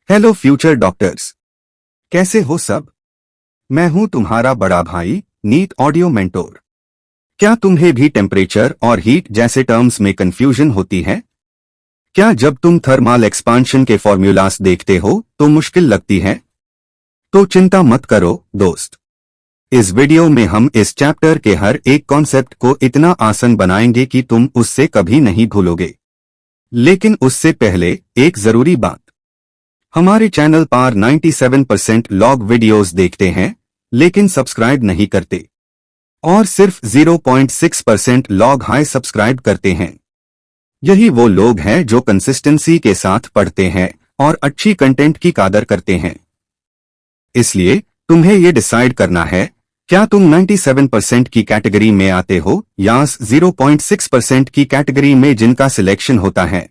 Hello future doctors, कैसे हो सब? मैं हूं तुम्हारा बड़ा भाई नीट ऑडियो मेंटोर। क्या तुम्हें भी टेम्परेचर और हीट जैसे टर्म्स में कंफ्यूजन होती है? क्या जब तुम थर्मल एक्सपांशन के फॉर्मूलास देखते हो तो मुश्किल लगती है? तो चिंता मत करो दोस्त। इस वीडियो में हम इस चैप्टर के हर एक कॉन्सेप्ट को इतना आसान बनाएंगे कि तुम उससे कभी नहीं भूलोगे। लेकिन उससे पहले एक जरूरी बात। हमारे चैनल पर 97% लोग वीडियोस देखते हैं लेकिन सब्सक्राइब नहीं करते और सिर्फ 0.6% लोग हाई सब्सक्राइब करते हैं। यही वो लोग हैं जो कंसिस्टेंसी के साथ पढ़ते हैं और अच्छी कंटेंट की कदर करते हैं। इसलिए तुम्हें ये डिसाइड करना है, क्या तुम 97% की कैटेगरी में आते हो या 0.6% की कैटेगरी में जिनका सिलेक्शन होता है।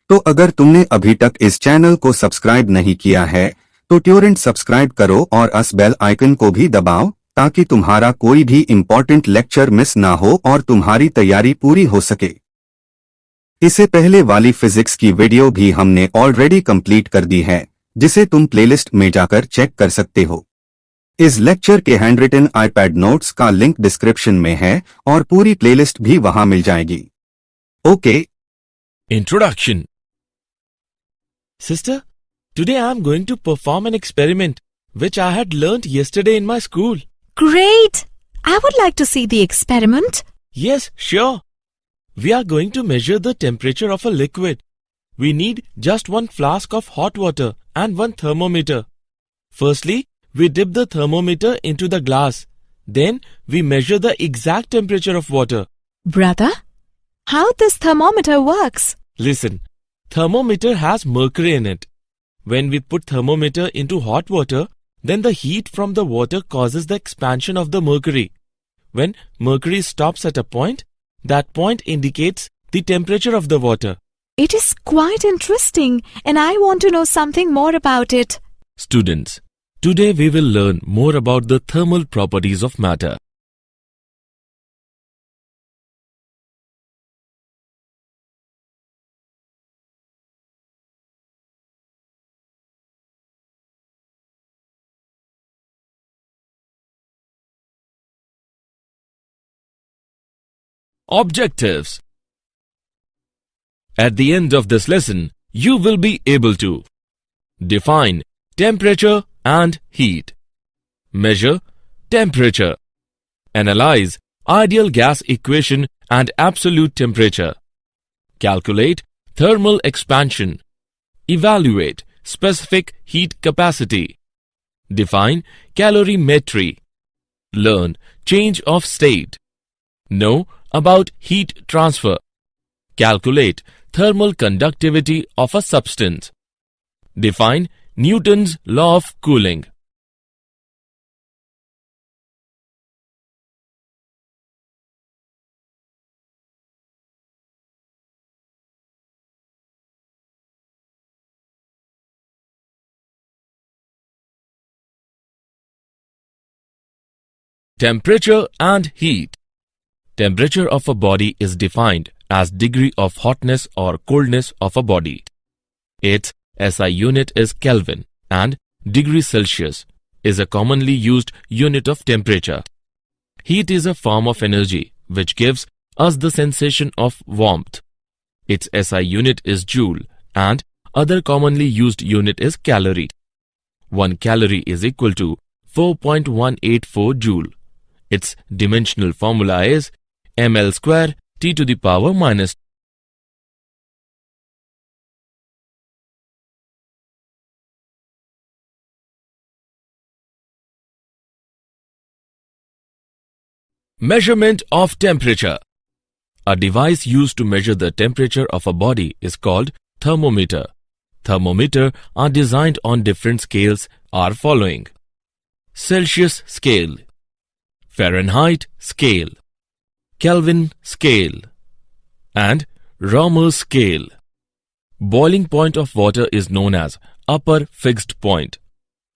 तो अगर तुमने अभी तक इस चैनल को सब्सक्राइब नहीं किया है तो तुरंत सब्सक्राइब करो और इस बेल आइकन को भी दबाओ ताकि तुम्हारा कोई भी इम्पोर्टेंट लेक्चर मिस ना हो और तुम्हारी तैयारी पूरी हो सके। इससे पहले वाली फिजिक्स की वीडियो भी हमने ऑलरेडी कंप्लीट कर दी है, जिसे तुम प्लेलिस्ट में जाकर चेक कर सकते हो। इस लेक्चर के हैंडरिटन आईपैड नोट्स का लिंक डिस्क्रिप्शन में है और पूरी प्लेलिस्ट भी वहां मिल जाएगी। Okay. Introduction. Sister, today I am going to perform an experiment which I had learnt yesterday in my school. Great! I would like to see the experiment. Yes, sure. We are going to measure the temperature of a liquid. We need just one flask of hot water and one thermometer. Firstly, we dip the thermometer into the glass. Then we measure the exact temperature of water. Brother, how this thermometer works? Listen, thermometer has mercury in it. When we put thermometer into hot water, then the heat from the water causes the expansion of the mercury. When mercury stops at a point, that point indicates the temperature of the water. It is quite interesting and I want to know something more about it. Students, today we will learn more about the thermal properties of matter. Objectives. At the end of this lesson, you will be able to define temperature and heat, measure temperature, analyze ideal gas equation and absolute temperature, calculate thermal expansion, evaluate specific heat capacity, define calorimetry, learn change of state, know about heat transfer, calculate thermal conductivity of a substance, define Newton's law of cooling. Temperature and heat. Temperature of a body is defined as degree of hotness or coldness of a body. Its SI unit is Kelvin and degree Celsius is a commonly used unit of temperature. Heat is a form of energy which gives us the sensation of warmth. Its SI unit is joule and other commonly used unit is calorie. 1 calorie is equal to 4.184 joule. Its dimensional formula is ml square T to the power minus. Measurement of temperature. A device used to measure the temperature of a body is called thermometer. Thermometer are designed on different scales are following: Celsius scale, Fahrenheit scale, Kelvin scale, and Ramer scale. Boiling point of water is known as upper fixed point.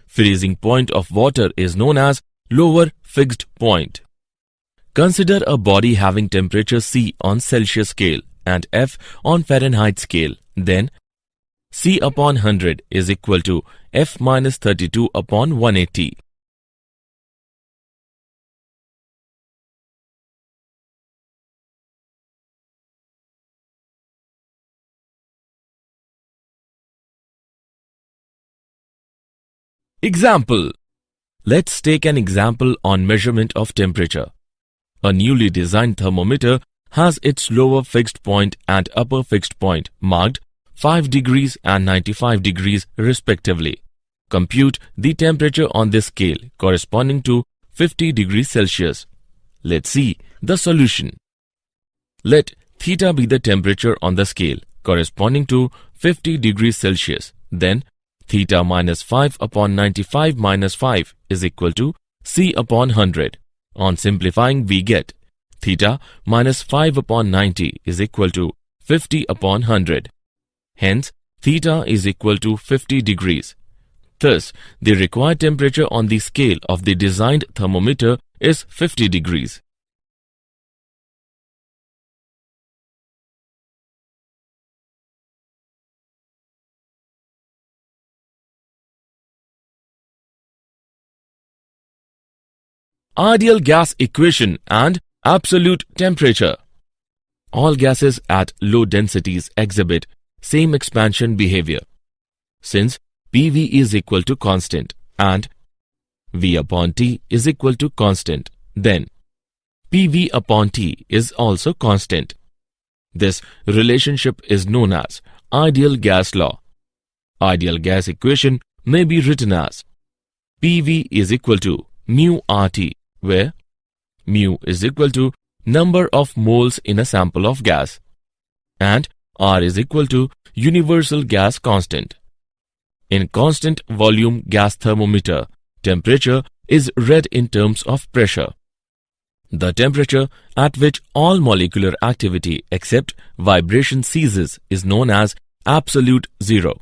Freezing point of water is known as lower fixed point. Consider a body having temperature C on Celsius scale and F on Fahrenheit scale. Then, C upon 100 is equal to F minus 32 upon 180. Example. Let's take an example on measurement of temperature. A newly designed thermometer has its lower fixed point and upper fixed point marked 5 degrees and 95 degrees respectively. Compute the temperature on this scale corresponding to 50 degrees Celsius. Let's see the solution. Let theta be the temperature on the scale corresponding to 50 degrees Celsius. Then theta minus 5 upon 95 minus 5 is equal to C upon 100. On simplifying, we get theta minus 5 upon 90 is equal to 50 upon 100. Hence, theta is equal to 50 degrees. Thus, the required temperature on the scale of the designed thermometer is 50 degrees. Ideal gas equation and absolute temperature. All gases at low densities exhibit same expansion behavior. Since PV is equal to constant and V upon T is equal to constant, then PV upon T is also constant. This relationship is known as ideal gas law. Ideal gas equation may be written as PV is equal to mu RT, where mu is equal to number of moles in a sample of gas and R is equal to universal gas constant. In constant volume gas thermometer, temperature is read in terms of pressure. The temperature at which all molecular activity except vibration ceases is known as absolute zero.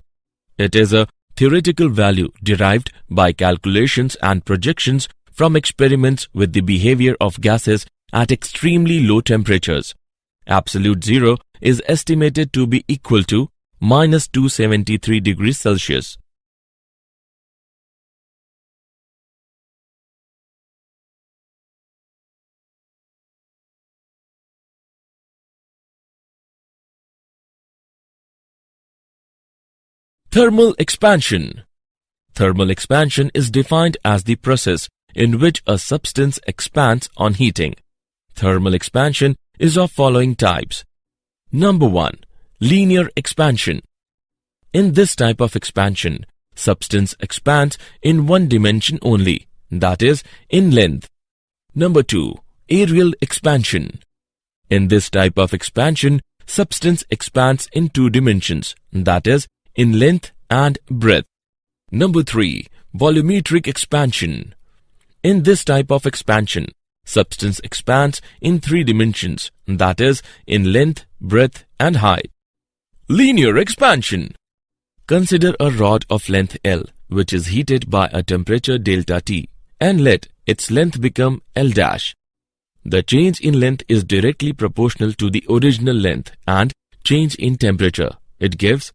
It is a theoretical value derived by calculations and projections from experiments with the behavior of gases at extremely low temperatures. Absolute zero is estimated to be equal to minus 273 degrees Celsius. Thermal expansion. Thermal expansion is defined as the process in which a substance expands on heating. Thermal expansion is of following types. Number 1. Linear expansion. In this type of expansion, substance expands in one dimension only, that is, in length. Number 2. Aerial expansion. In this type of expansion, substance expands in two dimensions, that is, in length and breadth. Number 3. Volumetric expansion. In this type of expansion, substance expands in three dimensions, that is, in length, breadth and height. Linear expansion. Consider a rod of length L, which is heated by a temperature delta T, and let its length become L dash. The change in length is directly proportional to the original length and change in temperature. It gives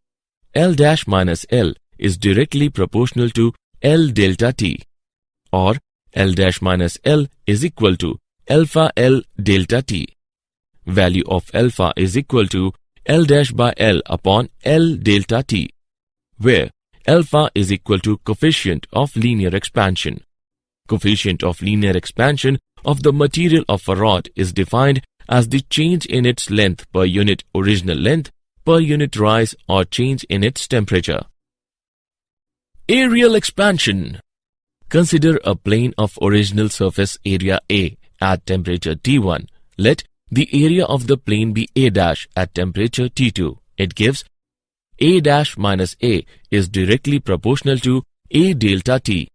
L dash minus L is directly proportional to L delta T, or L dash minus L is equal to alpha L delta T. Value of alpha is equal to L dash by L upon L delta T, where alpha is equal to coefficient of linear expansion. Coefficient of linear expansion of the material of a rod is defined as the change in its length per unit original length per unit rise or change in its temperature. Aerial expansion. Consider a plane of original surface area A at temperature T1. Let the area of the plane be A dash at temperature T2. It gives A dash minus A is directly proportional to A delta T,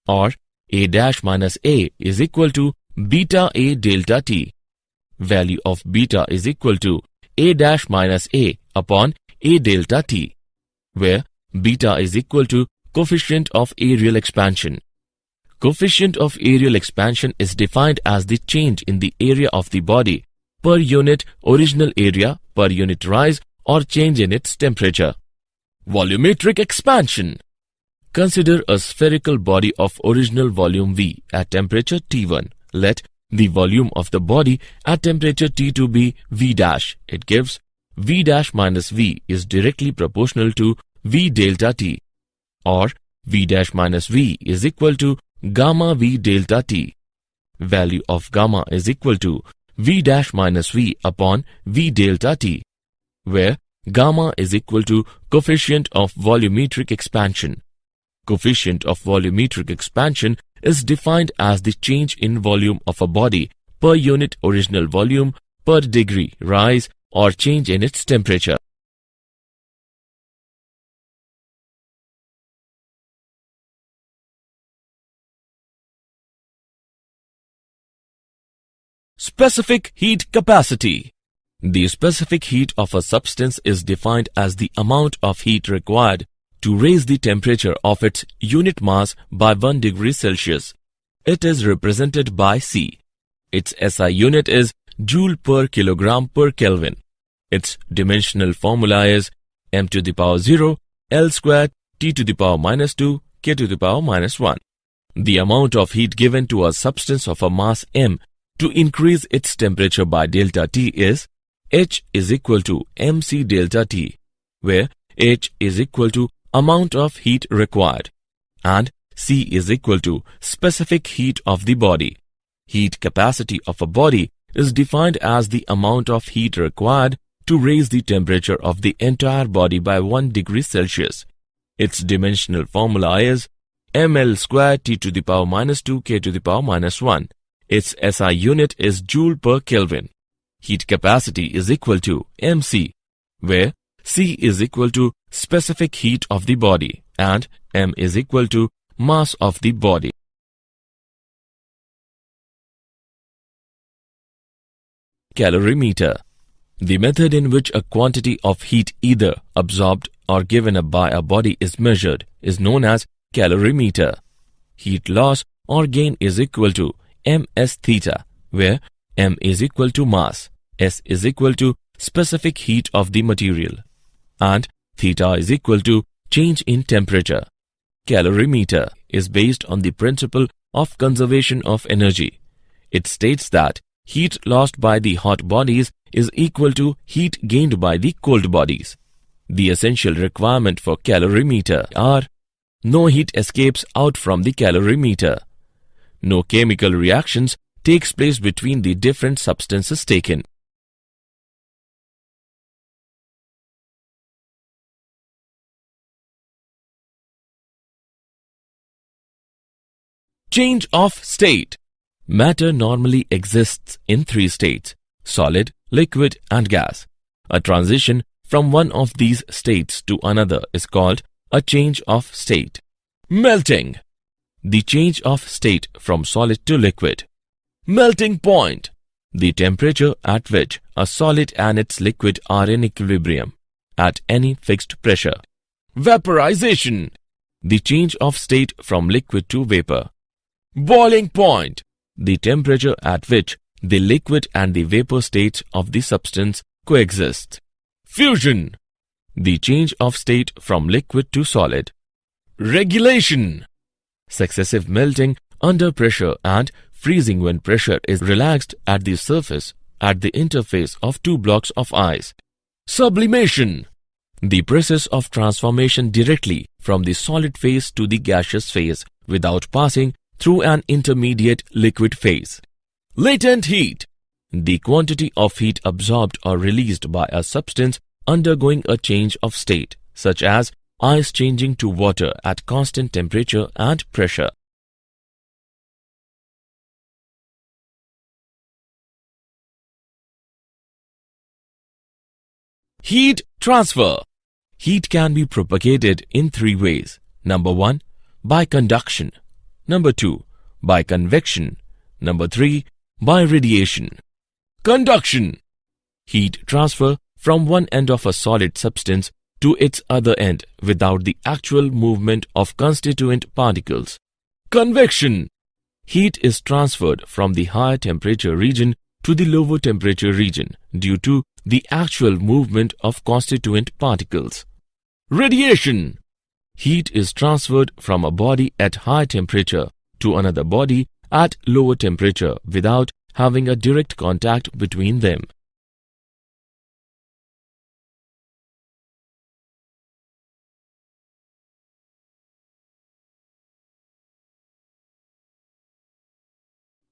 or A dash minus A is equal to beta A delta T. Value of beta is equal to A dash minus A upon A delta T, where beta is equal to coefficient of aerial expansion. Coefficient of aerial expansion is defined as the change in the area of the body per unit original area per unit rise or change in its temperature. Volumetric expansion. Consider a spherical body of original volume V at temperature T1. Let the volume of the body at temperature T2 be V dash. It gives V dash minus V is directly proportional to V delta T, or V dash minus V is equal to gamma V delta T. Value of gamma is equal to V dash minus V upon V delta T, where gamma is equal to coefficient of volumetric expansion. Coefficient of volumetric expansion is defined as the change in volume of a body per unit original volume per degree rise or change in its temperature. Specific heat capacity. The specific heat of a substance is defined as the amount of heat required to raise the temperature of its unit mass by 1 degree Celsius. It is represented by C. Its SI unit is joule per kilogram per Kelvin. Its dimensional formula is m to the power 0, L squared, T to the power minus 2, K to the power minus 1. The amount of heat given to a substance of a mass m to increase its temperature by delta T is H is equal to mc delta T, where H is equal to amount of heat required and C is equal to specific heat of the body. Heat capacity of a body is defined as the amount of heat required to raise the temperature of the entire body by 1 degree Celsius. Its dimensional formula is ml squared T to the power minus 2 K to the power minus 1. Its SI unit is joule per Kelvin. Heat capacity is equal to mc, where C is equal to specific heat of the body and m is equal to mass of the body. Calorimeter. The method in which a quantity of heat either absorbed or given up by a body is measured is known as calorimeter. Heat loss or gain is equal to ms theta, where m is equal to mass, s is equal to specific heat of the material, and theta is equal to change in temperature. Calorimeter is based on the principle of conservation of energy. It states that heat lost by the hot bodies is equal to heat gained by the cold bodies. The essential requirement for calorimeter are: no heat escapes out from the calorimeter, no chemical reactions takes place between the different substances taken, change of state. Matter normally exists in 3 states: solid, liquid, and gas. A transition from one of these states to another is called a change of state. Melting. The change of state from solid to liquid. Melting point. The temperature at which a solid and its liquid are in equilibrium at any fixed pressure. Vaporization. The change of state from liquid to vapor. Boiling point. The temperature at which the liquid and the vapor states of the substance coexist. Fusion. The change of state from liquid to solid. Regulation. Successive melting under pressure and freezing when pressure is relaxed at the surface at the interface of 2 blocks of ice. Sublimation. The process of transformation directly from the solid phase to the gaseous phase without passing through an intermediate liquid phase. Latent heat. The quantity of heat absorbed or released by a substance undergoing a change of state, such as ice changing to water at constant temperature and pressure. Heat transfer. Heat can be propagated in 3 ways. Number 1, by conduction. Number 2, by convection. Number 3, by radiation. Conduction. Heat transfer from one end of a solid substance to its other end without the actual movement of constituent particles. Convection. Heat is transferred from the higher temperature region to the lower temperature region due to the actual movement of constituent particles. Radiation. Heat is transferred from a body at high temperature to another body at lower temperature without having a direct contact between them.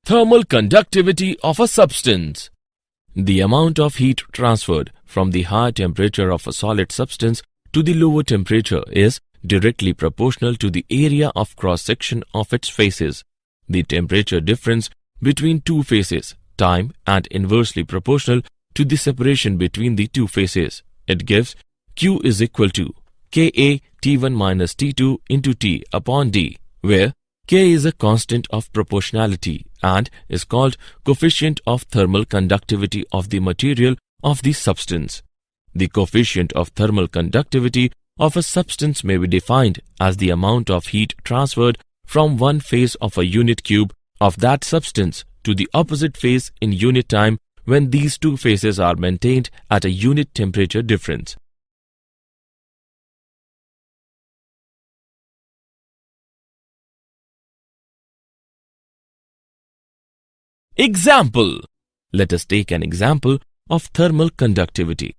Thermal conductivity of a substance. The amount of heat transferred from the high temperature of a solid substance to the lower temperature is directly proportional to the area of cross-section of its faces. The temperature difference between two faces, time, and inversely proportional to the separation between the two faces. It gives Q is equal to Ka T1 minus T2 into T upon D, where K is a constant of proportionality and is called coefficient of thermal conductivity of the material of the substance. The coefficient of thermal conductivity of a substance may be defined as the amount of heat transferred from one face of a unit cube of that substance to the opposite face in unit time when these two faces are maintained at a unit temperature difference. Example. Let us take an example of thermal conductivity.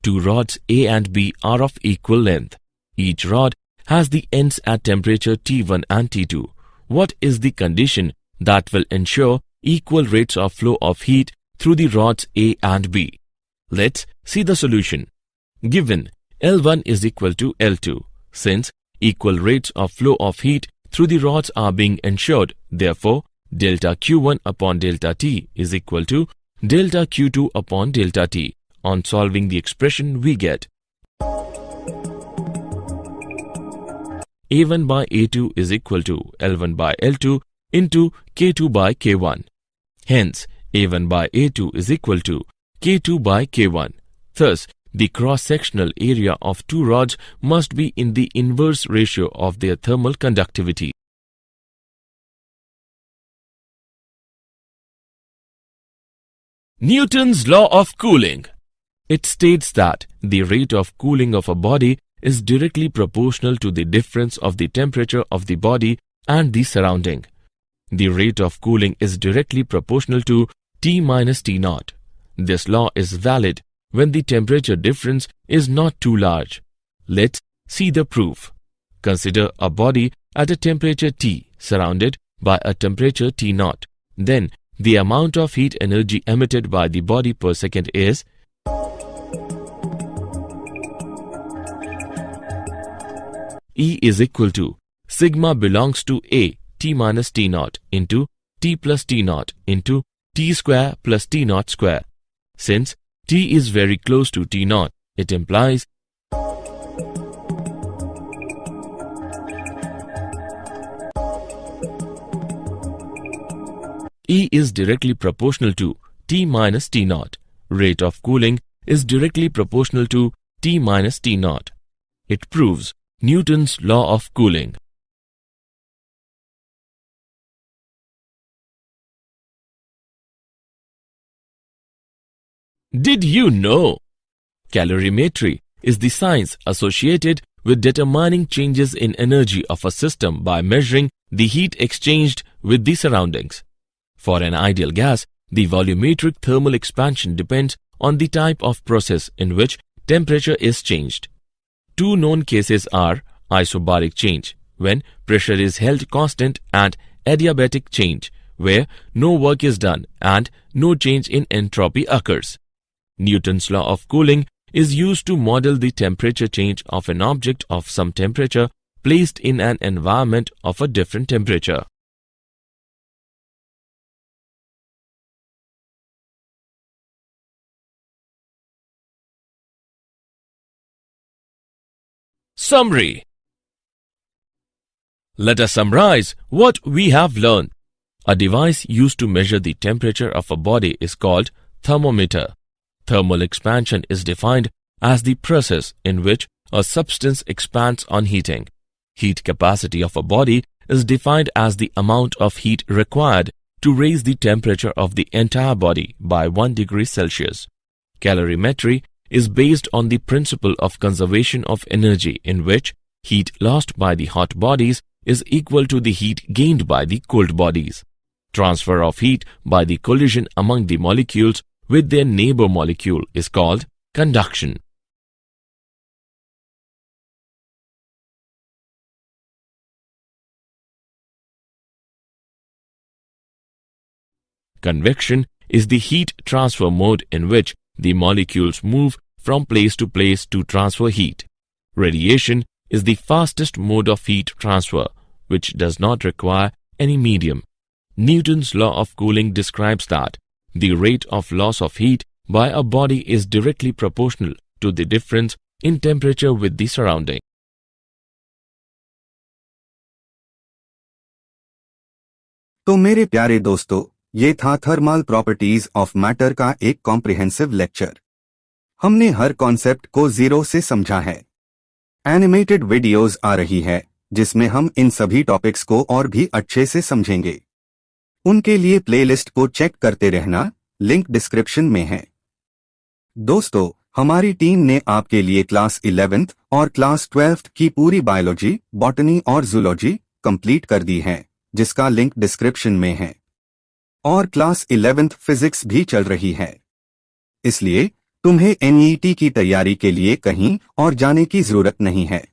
Two rods A and B are of equal length. Each rod has the ends at temperature T1 and T2. What is the condition that will ensure equal rates of flow of heat through the rods A and B? Let's see the solution. Given L1 is equal to L2, since equal rates of flow of heat through the rods are being ensured, therefore delta Q1 upon delta T is equal to delta Q2 upon delta T. On solving the expression, we get A1 by A2 is equal to L1 by L2 into K2 by K1. Hence, A1 by A2 is equal to K2 by K1. Thus, the cross-sectional area of two rods must be in the inverse ratio of their thermal conductivity. Newton's law of cooling. It states that the rate of cooling of a body is directly proportional to the difference of the temperature of the body and the surrounding. The rate of cooling is directly proportional to T minus T naught. This law is valid when the temperature difference is not too large. Let's see the proof. Consider a body at a temperature T surrounded by a temperature T naught. Then the amount of heat energy emitted by the body per second is E is equal to sigma belongs to A T minus T naught into T plus T naught into T square plus T naught square. Since T is very close to T naught, it implies E is directly proportional to T minus T naught. Rate of cooling is directly proportional to T minus T naught. It proves Newton's law of cooling. Did you know? Calorimetry is the science associated with determining changes in energy of a system by measuring the heat exchanged with the surroundings. For an ideal gas, the volumetric thermal expansion depends on the type of process in which temperature is changed. Two known cases are isobaric change, when pressure is held constant, and adiabatic change, where no work is done and no change in entropy occurs. Newton's law of cooling is used to model the temperature change of an object of some temperature placed in an environment of a different temperature. Summary. Let us summarize what we have learned. A device used to measure the temperature of a body is called thermometer. Thermal expansion is defined as the process in which a substance expands on heating. Heat capacity of a body is defined as the amount of heat required to raise the temperature of the entire body by 1 degree Celsius. Calorimetry is based on the principle of conservation of energy, in which heat lost by the hot bodies is equal to the heat gained by the cold bodies. Transfer of heat by the collision among the molecules with their neighbor molecule is called conduction. Convection is the heat transfer mode in which the molecules move from place to place to transfer heat. Radiation is the fastest mode of heat transfer, which does not require any medium. Newton's law of cooling describes that the rate of loss of heat by a body is directly proportional to the difference in temperature with the surrounding. तो मेरे प्यारे दोस्तों, ये था thermal properties of matter का एक comprehensive lecture. हमने हर concept को जीरो से समझा है। एनिमेटेड वीडियोस आ रही है जिसमें हम इन सभी टॉपिक्स को और भी अच्छे से समझेंगे। उनके लिए प्लेलिस्ट को चेक करते रहना, लिंक डिस्क्रिप्शन में है। दोस्तों, हमारी टीम ने आपके लिए क्लास 11th और क्लास 12th की पूरी बायोलॉजी, बॉटनी और जूलॉजी कंप्लीट कर दी है, जिसका लिंक डिस्क्रिप्शन में है। और क्लास 11th फिजिक्स भी चल रही है। इसलिए तुम्हें NEET की तैयारी के लिए कहीं और जाने की जरूरत नहीं है।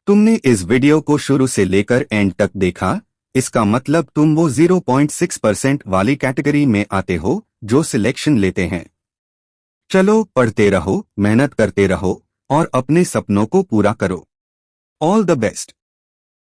तुमने इस वीडियो को शुरू से लेकर एंड तक देखा, इसका मतलब तुम वो 0.6% वाली कैटेगरी में आते हो जो सिलेक्शन लेते हैं। चलो, पढ़ते रहो, मेहनत करते रहो और अपने सपनों को पूरा करो। All the best.